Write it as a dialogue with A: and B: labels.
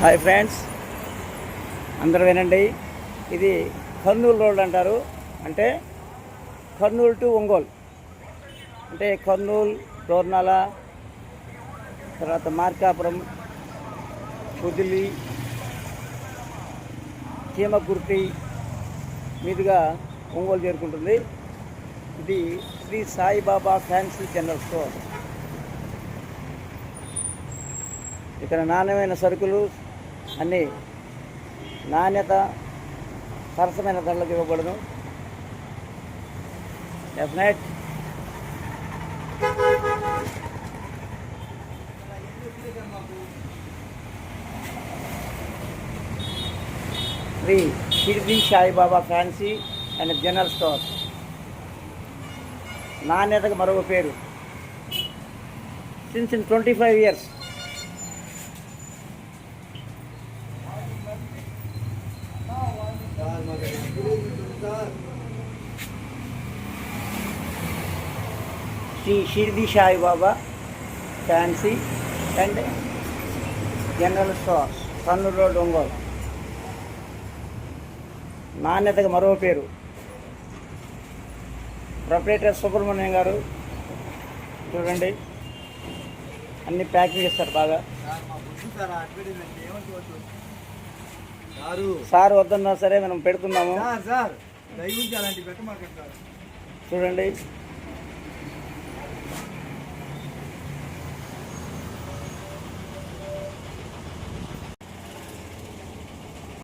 A: Hi friends, అందరూ వినండి. ఇది కర్నూలు రోడ్ అంటారు. అంటే కర్నూలు టు ఒంగోలు, అంటే కర్నూలు, డోర్నాల, తర్వాత మార్కాపురం, పొదిలి, చీమకుర్తి మీదుగా ఒంగోలు చేరుకుంటుంది. ఇది Shri Saibaba fancy general store. ఇక్కడ నాణ్యమైన సరుకులు అన్నీ నాణ్యత సరసమైన ధరలకు ఇవ్వబడును. Definite Shri Shirdi Saibaba fancy and general store. నాణ్యతకు మరొక పేరు. Since in 25 years. Shri Shirdi Saibaba fancy and general store, Kurnool road, Ongole. నాణ్యతకు మరో పేరు. ప్రొపరేటర్ సుబ్రహ్మణ్యం గారు చూడండి, అన్ని ప్యాకింగ్ చేస్తారు బాగా. సార్ వద్దన్నా సరే మనం పెడుతున్నాము. చూడండి.